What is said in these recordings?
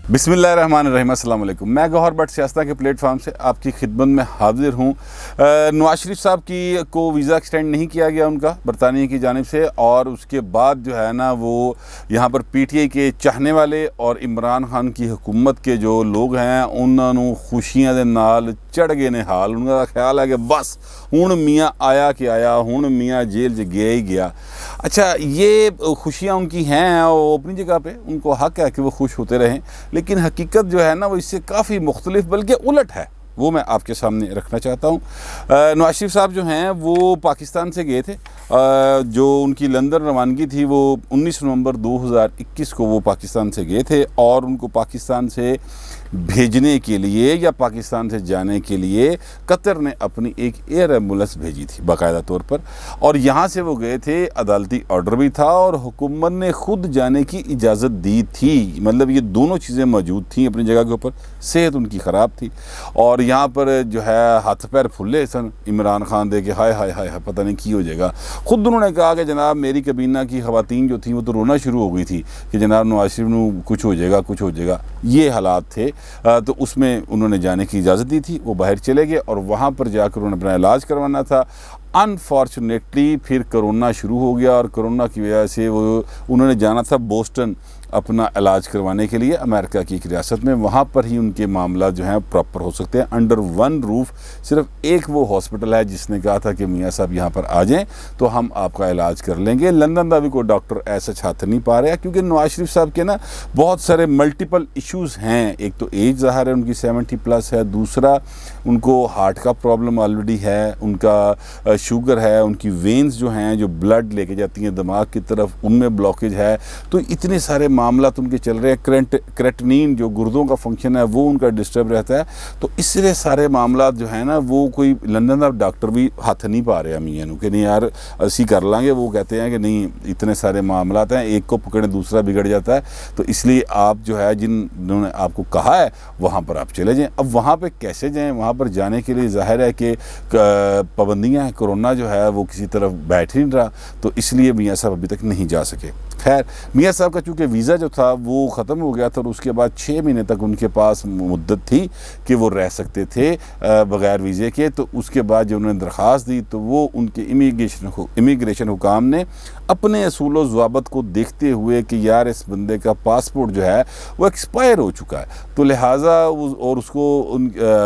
बिस्मिल्लाहिर्रहमानिर्रहीम, अस्सलाम वालेकुम। मैं गौहर भट्ट सियासत के प्लेटफॉर्म से आपकी खिदमत में हाजिर हूँ। नवाज शरीफ साहब की को वीज़ा एक्सटेंड नहीं किया गया उनका बरतानिया की जानिब से, और उसके बाद जो है ना वो यहाँ पर पीटीआई के चाहने वाले और इमरान खान की हुकूमत के जो लोग हैं उन्होंने खुशियां दे नाल चढ़ गए ने हाल। उनका ख्याल है कि बस हुण मियाँ आया कि आया, हुण मियाँ जेल च गया ही गया। अच्छा, ये खुशियाँ उनकी हैं और अपनी जगह पे उनको हक़ है कि वो खुश होते रहें, लेकिन हकीकत जो है ना वो इससे काफ़ी मुख्तलिफ बल्कि उलट है, वो मैं आपके सामने रखना चाहता हूँ। नवाज शरीफ साहब जो हैं वो पाकिस्तान से गए थे। जो उनकी लंदन रवानगी थी वो 19 नवंबर 2021 को वो पाकिस्तान से गए थे, और उनको पाकिस्तान से भेजने के लिए या पाकिस्तान से जाने के लिए कतर ने अपनी एक एयर एम्बुलेंस भेजी थी बाकायदा तौर पर, और यहाँ से वो गए थे। अदालती ऑर्डर भी था और हुकूमत ने ख़ुद जाने की इजाज़त दी थी। मतलब ये दोनों चीज़ें मौजूद थी अपनी जगह के ऊपर। सेहत उनकी ख़राब थी और यहाँ पर जो है हाथ पैर फुले सन इमरान खान दे के हाय हाय हाय पता नहीं की हो जाएगा। ख़ुद उन्होंने कहा कि जनाब मेरी कबीना की ख़वातीन जो थी वो तो रोना शुरू हो गई थी कि जनाब नवाज शरीफ को कुछ हो जाएगा, कुछ हो जाएगा। ये हालात थे। तो उसमें उन्होंने जाने की इजाज़त दी थी। वो बाहर चले गए और वहाँ पर जाकर उन्होंने अपना इलाज करवाना था। अनफॉर्चुनेटली फिर कोरोना शुरू हो गया और कोरोना की वजह से वो उन्होंने जाना था बोस्टन अपना इलाज करवाने के लिए, अमेरिका की एक रियासत में। वहाँ पर ही उनके मामला जो हैं प्रॉपर हो सकते हैं अंडर वन रूफ़। सिर्फ एक वो हॉस्पिटल है जिसने कहा था कि मियाँ साहब यहाँ पर आ जाएं तो हम आपका इलाज कर लेंगे। लंदन का भी कोई डॉक्टर ऐसा छात्र नहीं पा रहा, क्योंकि नवाज शरीफ साहब के ना बहुत सारे मल्टीपल इशूज़ हैं। एक तो एज ज़ाहिर है उनकी 70+ है, दूसरा उनको हार्ट का प्रॉब्लम ऑलरेडी है, उनका शुगर है, उनकी वेन्स जो हैं जो ब्लड लेके जाती हैं दिमाग की तरफ उनमें ब्लॉकेज है। तो इतने सारे मामला उनके चल रहे हैं। क्रेटनिन जो गुर्दों का फंक्शन है वो उनका डिस्टर्ब रहता है। तो इसलिए सारे मामला जो है ना वो कोई लंदन का डॉक्टर भी हाथ नहीं पा रहे मियाँ कि नहीं यार असी कर लांगे। वो कहते हैं कि नहीं, इतने सारे मामला हैं, एक को पकड़े दूसरा बिगड़ जाता है। तो इसलिए आप जो है जिन्होंने आपको कहा है वहाँ पर आप चले जाएँ। अब वहाँ पर कैसे जाएँ? वहाँ पर जाने के लिए ज़ाहिर है कि पाबंदियाँ हैं, कोरोना जो है वो किसी तरफ बैठ ही नहीं रहा, तो इसलिए मियाँ साहब अभी तक नहीं जा सके। खैर, मियाँ साहब का चूँकि वीज़ा जो था वो ख़त्म हो गया था और उसके बाद 6 महीने तक उनके पास मुद्दत थी कि वो रह सकते थे बग़ैर वीज़े के। तो उसके बाद जब उन्होंने दरख्वास्त दी तो वो उनके इमिग्रेशन हुकाम ने अपने असूल व ज़वाबत को देखते हुए कि यार इस बंदे का पासपोर्ट जो है वो एक्सपायर हो चुका है, तो लिहाजा और उसको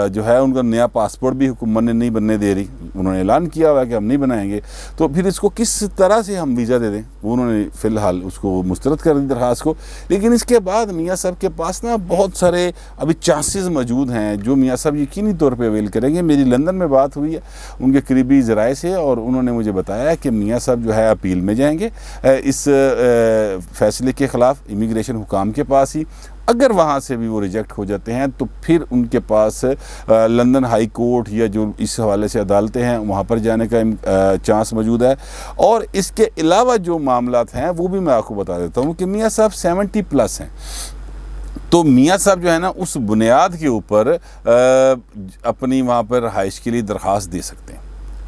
जो है उनका नया पासपोर्ट भी हुकूमत ने नहीं बनने दे रही। उन्होंने ऐलान किया हुआ कि हम नहीं बनाएंगे, तो फिर इसको किस तरह से हम वीज़ा दे दें? उन्होंने फ़िलहाल उसको मुस्तरद कर दी दरख्वास्त को। लेकिन इसके बाद मियाँ साहब के पास ना बहुत सारे अभी चांसेस मौजूद हैं जो मियाँ साहब यकीनी तौर पे अवेल करेंगे। मेरी लंदन में बात हुई है उनके करीबी ज़राए से, और उन्होंने मुझे बताया कि मियाँ साहब जो है अपील में जाएंगे इस फैसले के ख़िलाफ़ इमिग्रेशन हुकाम के पास ही। अगर वहाँ से भी वो रिजेक्ट हो जाते हैं तो फिर उनके पास लंदन हाई कोर्ट या जो इस हवाले से अदालतें हैं वहाँ पर जाने का चांस मौजूद है। और इसके अलावा जो मामलात हैं वो भी मैं आपको बता देता हूँ कि मियाँ साहब 70+ हैं। तो मियाँ साहब जो है ना उस बुनियाद के ऊपर अपनी वहाँ पर रहाइश के लिए दरख्वास्त दे सकते हैं,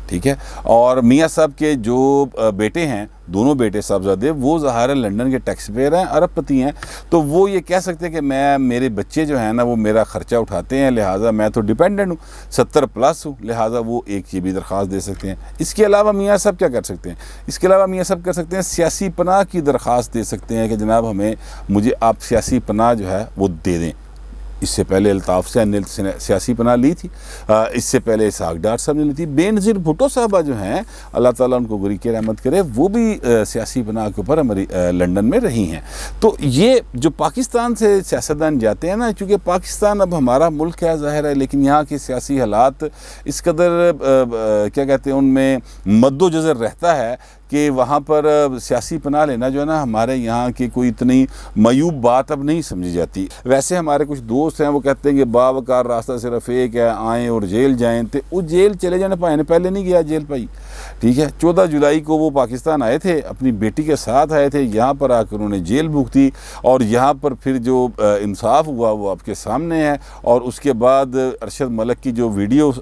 ठीक है। और मियाँ साहब के जो बेटे हैं, दोनों बेटे साहबजादे, वो ज़ाहिर है लंदन के टैक्स पेयर हैं, अरबपति हैं। तो वो ये कह सकते हैं कि मेरे बच्चे जो हैं ना वो मेरा ख़र्चा उठाते हैं, लिहाजा मैं तो डिपेंडेंट हूँ, 70+ हूँ, लिहाजा वो एक ये भी दरख्वास्त दे सकते हैं। इसके अलावा मियाँ साहब क्या कर सकते हैं? इसके अलावा मियाँ साहब कर सकते हैं सियासी पनाह की दरख्वास्त दे सकते हैं कि जनाब मुझे आप सियासी पनाह जो है वो दे दें। इससे पहले अल्ताफ़ से ने सियासी पनाह ली थी, इससे पहले इसहाक डार साहब ने ली थी। बेनज़ीर भुट्टो साहबा जो हैं अल्लाह ताला उनको गुरीक़ रहमत करे, वो भी सियासी पनाह के ऊपर हमारी लंदन में रही हैं। तो ये जो पाकिस्तान से सियासतदान जाते हैं ना, चूँकि पाकिस्तान अब हमारा मुल्क है ज़ाहिर है, लेकिन यहाँ के सियासी हालात इस कदर क्या कहते हैं उनमें मद्दोजज़र रहता है कि वहाँ पर सियासी पनाह लेना जो है ना हमारे यहाँ की कोई इतनी मयूब बात अब नहीं समझी जाती। वैसे हमारे कुछ दोस्त हैं वो कहते हैं कि बावकार रास्ता सिर्फ एक है, आएँ और जेल जाएँ। तो वो जेल चले जाने पाए ने, पहले नहीं गया जेल पाई, ठीक है। 14 जुलाई को वो पाकिस्तान आए थे, अपनी बेटी के साथ आए थे, यहाँ पर आकर उन्होंने जेल भुगती और यहाँ पर फिर जो इंसाफ हुआ वो आपके सामने है। और उसके बाद अरशद मलिक की जो वीडियो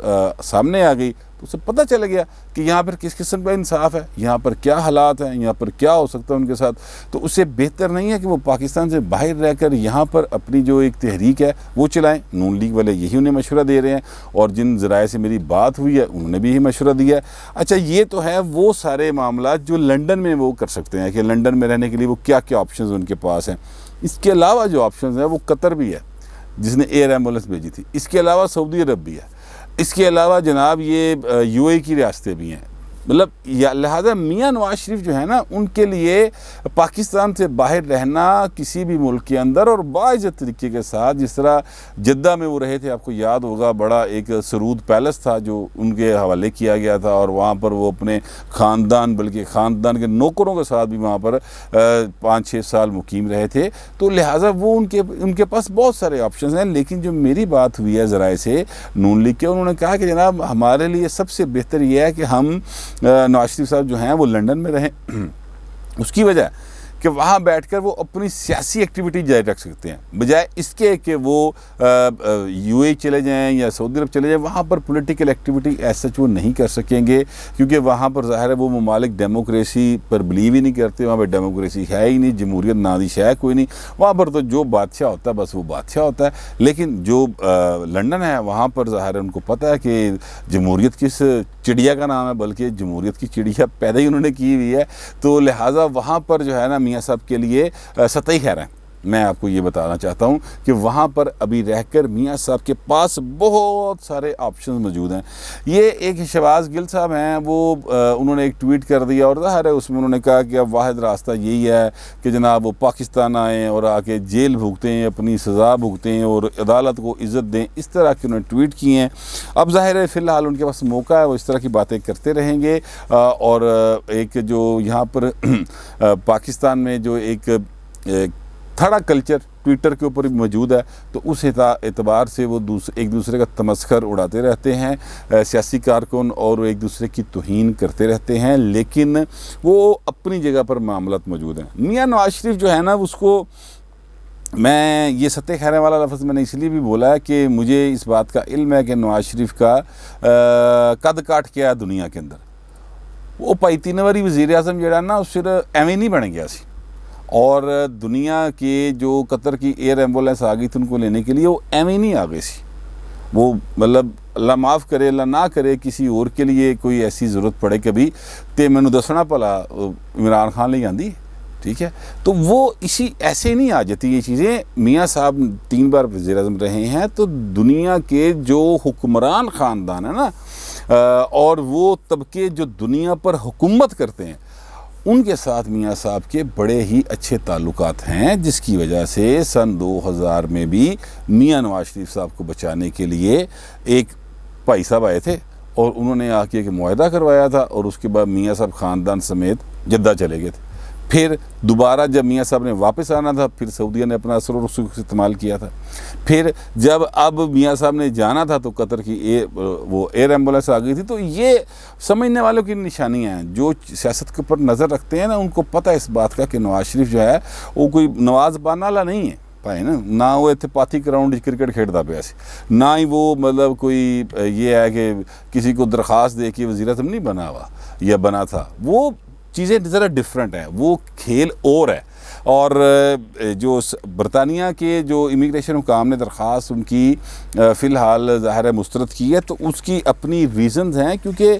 सामने आ गई तो उसे पता चल गया कि यहाँ पर किस किस्म का इंसाफ है, यहाँ पर क्या हालात हैं, यहाँ पर क्या हो सकता है उनके साथ। तो उससे बेहतर नहीं है कि वो पाकिस्तान से बाहर रहकर यहाँ पर अपनी जो एक तहरीक है वो चलाएं। नून लीग वाले यही उन्हें मशवरा दे रहे हैं और जिन ज़राए से मेरी बात हुई है उन्होंने भी यही मशवरा दिया है। अच्छा, ये तो है वो सारे मामला जो लंदन में वो कर सकते हैं कि लंदन में रहने के लिए वो क्या क्या ऑप्शंस उनके पास हैं। इसके अलावा जो ऑप्शंस हैं वो कतर भी है जिसने एयर एम्बुलेंस भेजी थी, इसके अलावा सऊदी अरब भी है, इसके अलावा जनाब ये यूएई की रियासतें भी हैं। मतलब लिहाजा मियाँ नवाज शरीफ जो है ना, उनके लिए पाकिस्तान से बाहर रहना किसी भी मुल्क के अंदर और बाइज़्ज़त तरीके के साथ, जिस तरह जद्दा में वो रहे थे, आपको याद होगा बड़ा एक सरूद पैलेस था जो उनके हवाले किया गया था और वहाँ पर वो अपने ख़ानदान बल्कि ख़ानदान के नौकरों के साथ भी वहाँ पर 5-6 साल मुकीम रहे थे। तो लिहाजा वो उनके पास बहुत सारे ऑप्शन हैं। लेकिन जो मेरी बात हुई है ज़राए से नून लीग के, उन्होंने कहा कि जनाब हमारे लिए सबसे बेहतर यह है कि हम नवाज शरीफ साहब जो हैं वो लंदन में रहें। उसकी वजह कि वहाँ बैठकर वो अपनी सियासी एक्टिविटी जारी रख सकते हैं, बजाय इसके कि वो यूएई चले जाएं या सऊदी अरब चले जाएं। वहाँ पर पॉलिटिकल एक्टिविटी ऐसा वो नहीं कर सकेंगे क्योंकि वहाँ पर ज़ाहिर है वो ममालिक डेमोक्रेसी पर बिलीव ही नहीं करते। वहाँ पर डेमोक्रेसी है ही नहीं, जमहूरियत नादिश है कोई नहीं। वहाँ पर तो जो बादशाह होता है बस वो बादशाह होता है। लेकिन जो लंदन है वहाँ पर ज़ाहिर है उनको पता है कि जमहूरियत किस चिड़िया का नाम है, बल्कि जमहूरियत की चिड़िया पैदा ही उन्होंने की हुई है। तो लिहाजा वहाँ पर जो है ना मियाँ साहब के लिए सतही खैर है। मैं आपको ये बताना चाहता हूँ कि वहाँ पर अभी रहकर मियाँ साहब के पास बहुत सारे ऑप्शन मौजूद हैं। ये एक शहबाज गिल साहब हैं, वो उन्होंने एक ट्वीट कर दिया और ज़ाहिर है उसमें उन्होंने कहा कि अब वाहिद रास्ता यही है कि जनाब वो पाकिस्तान आएँ और आके जेल भुगतें, अपनी सज़ा भुगतें और अदालत को इज़्ज़त दें। इस तरह के उन्होंने ट्वीट किए हैं। अब ज़ाहिर है फ़िलहाल उनके पास मौका है, वो इस तरह की बातें करते रहेंगे। और एक जो यहाँ पर पाकिस्तान में जो एक थड़ा कल्चर ट्विटर के ऊपर भी मौजूद है, तो उस एतबार से वो एक दूसरे का तमस्खर उड़ाते रहते हैं, सियासी कारकुन, और एक दूसरे की तौहीन करते रहते हैं। लेकिन वो अपनी जगह पर मामलात मौजूद हैं। मियाँ नवाज शरीफ जो है ना, उसको मैं ये सत्य खैरे वाला लफ्ज़ मैंने इसलिए भी बोला है कि मुझे इस बात का इल्म है कि नवाज शरीफ का कद काट क्या है दुनिया के अंदर। वो 35 वारी वज़ीर आज़म जड़ा ना उस फिर एवें नहीं बन गया सी, और दुनिया के जो कतर की एयर एम्बुलेंस आ गई थी उनको लेने के लिए वो एवें नहीं आ गई सी। वो मतलब अल्लाह माफ़ करे अल्लाह ना करे किसी और के लिए कोई ऐसी ज़रूरत पड़े कभी तो मैनू दसना भला इमरान खान ले आंदी, ठीक है। तो वो इसी ऐसे नहीं आ जाती ये चीज़ें। मियाँ साहब 3 बार वज़ीर आज़म रहे हैं, तो दुनिया के जो हुक्मरान ख़ानदान है ना, और वो तबके जो दुनिया पर हुकूमत करते हैं, उनके साथ मियाँ साहब के बड़े ही अच्छे ताल्लुकात हैं, जिसकी वजह से सन 2000 में भी मियाँ नवाज शरीफ साहब को बचाने के लिए एक भाई साहब आए थे और उन्होंने आके एक मुआहदा करवाया था, और उसके बाद मियाँ साहब ख़ानदान समेत जद्दा चले गए थे। फिर दोबारा जब मियाँ साहब ने वापस आना था, फिर सऊदीया ने अपना असर और रसूख इस्तेमाल किया था। फिर जब अब मियाँ साहब ने जाना था तो कतर की वो एयर एम्बुलेंस आ गई थी। तो ये समझने वालों की निशानियाँ हैं, जो सियासत के ऊपर नज़र रखते हैं ना, उनको पता है इस बात का कि नवाज शरीफ जो है वो कोई नवाज बाना वाला नहीं है भाई ना वो इतने पाथी ग्राउंड क्रिकेट खेलता पे ऐसे, ना ही वो मतलब कोई ये है कि किसी को दरख्वास्त दे के वज़ीर आज़म नहीं बना हुआ या बना था। वो चीज़ें ज़रा डिफरेंट हैं, वो खेल और है। और जो बरतानिया के जो इमिग्रेशन हुकाम ने दरख्वास्त उनकी फ़िलहाल ज़ाहिर है मुस्तरद की है, तो उसकी अपनी रीज़न्स हैं, क्योंकि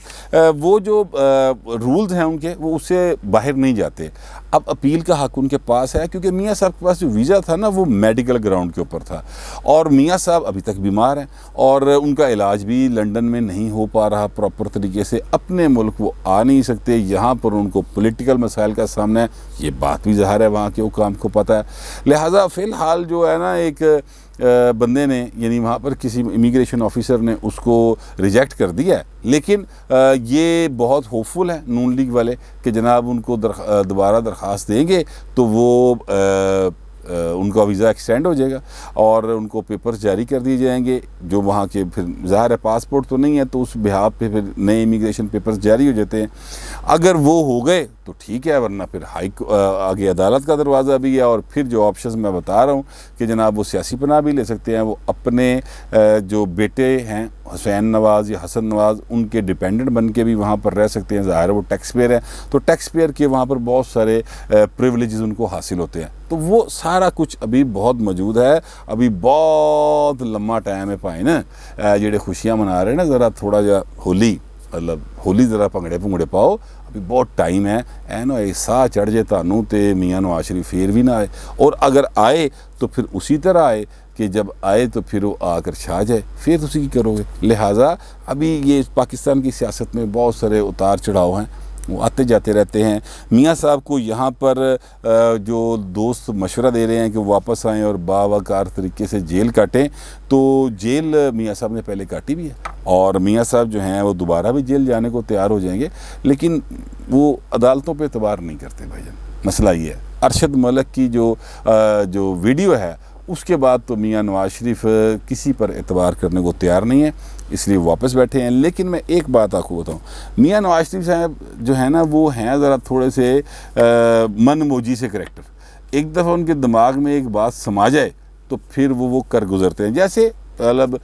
वो जो रूल्स हैं उनके वो उससे बाहर नहीं जाते। अब अपील का हक़ उनके पास है, क्योंकि मियाँ साहब के पास जो वीज़ा था ना वो मेडिकल ग्राउंड के ऊपर था, और मियाँ साहब अभी तक बीमार हैं और उनका इलाज भी लंदन में नहीं हो पा रहा प्रॉपर तरीके से। अपने मुल्क वो आ नहीं सकते, यहाँ पर उनको पॉलिटिकल मसाइल का सामना है, ये बात भी ज़ाहिर है वहाँ के हुकाम को पता है। लिहाजा फ़िलहाल जो है ना एक बंदे ने यानी वहाँ पर किसी इमिग्रेशन ऑफिसर ने उसको रिजेक्ट कर दिया है, लेकिन ये बहुत होपफुल है नून लीग वाले कि जनाब उनको दोबारा दरख्वास्त देंगे तो वो उनका वीज़ा एक्सटेंड हो जाएगा और उनको पेपर्स जारी कर दिए जाएंगे, जो वहाँ के फिर ज़ाहिर है पासपोर्ट तो नहीं है, तो उस बिहाफ पे फिर नए इमिग्रेशन पेपर्स जारी हो जाते हैं। अगर वो हो गए तो ठीक है, वरना फिर आगे अदालत का दरवाज़ा भी है। और फिर जो ऑप्शंस मैं बता रहा हूँ कि जनाब वो सियासी पनाह भी ले सकते हैं, वो अपने जो बेटे हैं हुसैन नवाज़ या हसन नवाज़ उनके डिपेंडेंट बन के भी वहाँ पर रह सकते हैं। ज़ाहिर है वो टैक्स पेयर है, तो टैक्स पेयर के वहाँ पर बहुत सारे प्रिविलेजेस उनको हासिल होते हैं। तो वो सारा कुछ अभी बहुत मौजूद है, अभी बहुत लम्बा टाइम है भाई ना। जेडे खुशियाँ मना रहे हैं ना, ज़रा थोड़ा जा होली मतलब होली ज़रा भंगड़े भुंगड़े पाओ, अभी बहुत टाइम है। ऐ ना साह चढ़ जाए थानू तो मियाँ नवाज शरीफ फिर भी ना आए, और अगर आए तो फिर उसी तरह आए कि जब आए तो फिर वो आकर छा जाए, फिर तुसी की करोगे। लिहाजा अभी ये पाकिस्तान की सियासत में बहुत सारे उतार चढ़ाव हैं, वो आते जाते रहते हैं। मियाँ साहब को यहाँ पर जो दोस्त मशवरा दे रहे हैं कि वो वापस आएँ और बावकार तरीके से जेल काटें, तो जेल मियाँ साहब ने पहले काटी भी है, और मियाँ साहब जो हैं वो दोबारा भी जेल जाने को तैयार हो जाएंगे, लेकिन वो अदालतों पे एतबार नहीं करते भाईजान। मसला ये है। अरशद मलिक की जो वीडियो है उसके बाद तो मियाँ नवाज शरीफ किसी पर एतबार करने को तैयार नहीं है, इसलिए वापस बैठे हैं। लेकिन मैं एक बात आपको बताऊं, मियाँ नवाज शरीफ साहब जो है ना वो हैं ज़रा थोड़े से मनमोजी से करैक्टर। एक दफ़ा उनके दिमाग में एक बात समा जाए तो फिर वो कर गुजरते हैं। जैसे मतलब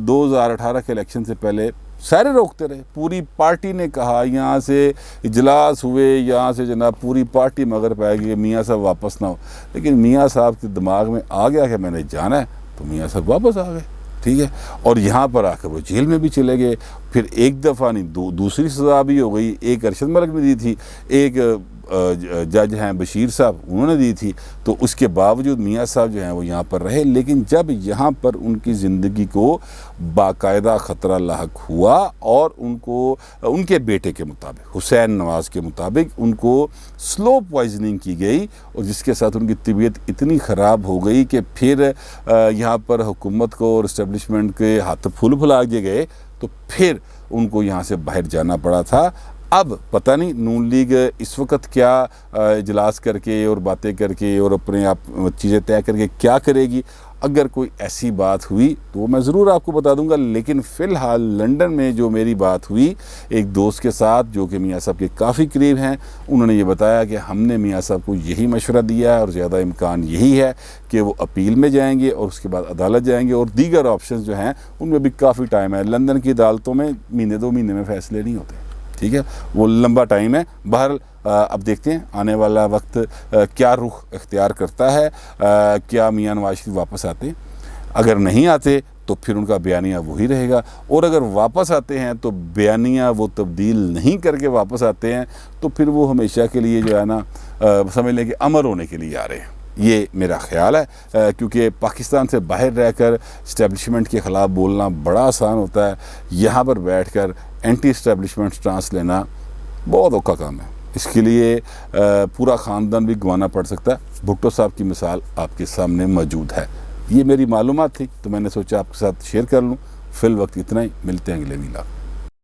2018 के इलेक्शन से पहले सारे रोकते रहे, पूरी पार्टी ने कहा, यहाँ से इजलास हुए, यहाँ से जनाब पूरी पार्टी मगर पाएगी कि मियाँ साहब वापस ना हो, लेकिन मियाँ साहब के दिमाग में आ गया कि मैंने जाना है, तो मियाँ साहब वापस आ गए। ठीक है, और यहाँ पर आकर वो जेल में भी चले गए। फिर एक दफ़ा नहीं दूसरी सज़ा भी हो गई, एक अरशद मलिक ने दी थी, एक जज हैं बशीर साहब उन्होंने दी थी। तो उसके बावजूद मियाँ साहब जो हैं वो यहाँ पर रहे, लेकिन जब यहाँ पर उनकी ज़िंदगी को बाकायदा ख़तरा लाहक हुआ और उनको उनके बेटे के मुताबिक हुसैन नवाज़ के मुताबिक उनको स्लो पॉइजनिंग की गई, और जिसके साथ उनकी तबीयत इतनी ख़राब हो गई कि फिर यहाँ पर हुकूमत को और इस्टेब्लिशमेंट के हाथ फूल फुला दिए गए, तो फिर उनको यहाँ से बाहर जाना पड़ा था। अब पता नहीं नून लीग इस वक्त क्या इजलास करके और बातें करके और अपने आप चीज़ें तय करके क्या करेगी। अगर कोई ऐसी बात हुई तो मैं ज़रूर आपको बता दूंगा, लेकिन फ़िलहाल लंदन में जो मेरी बात हुई एक दोस्त के साथ जो कि मियाँ साहब के काफ़ी करीब हैं, उन्होंने ये बताया कि हमने मियाँ साहब को यही मशवरा दिया है और ज़्यादा इम्कान यही है कि वो अपील में जाएंगे और उसके बाद अदालत जाएंगे, और दीगर ऑप्शन जो हैं उनमें भी काफ़ी टाइम है। लंदन की अदालतों में महीने 2 महीने में फ़ैसले नहीं होते। ठीक है, वो लंबा टाइम है। बहरहाल अब देखते हैं आने वाला वक्त क्या रुख इख्तियार करता है, क्या मियाँ नवाज शरीफ वापस आते। अगर नहीं आते तो फिर उनका बयानिया वही रहेगा, और अगर वापस आते हैं तो बयानिया वो तब्दील नहीं करके वापस आते हैं, तो फिर वो हमेशा के लिए जो है ना समझ लें कि अमर होने के लिए आ रहे हैं। ये मेरा ख्याल है, क्योंकि पाकिस्तान से बाहर रहकर इस्टेब्लिशमेंट के ख़िलाफ़ बोलना बड़ा आसान होता है, यहाँ पर बैठकर एंटी इस्टेब्लिशमेंट स्टांस लेना बहुत औखा काम है। इसके लिए पूरा ख़ानदान भी गंवाना पड़ सकता है। भुट्टो साहब की मिसाल आपके सामने मौजूद है। ये मेरी मालूमात थी तो मैंने सोचा आपके साथ शेयर कर लूँ। फ़िल वक्त इतना ही, मिलते हैं अगले वीडियो।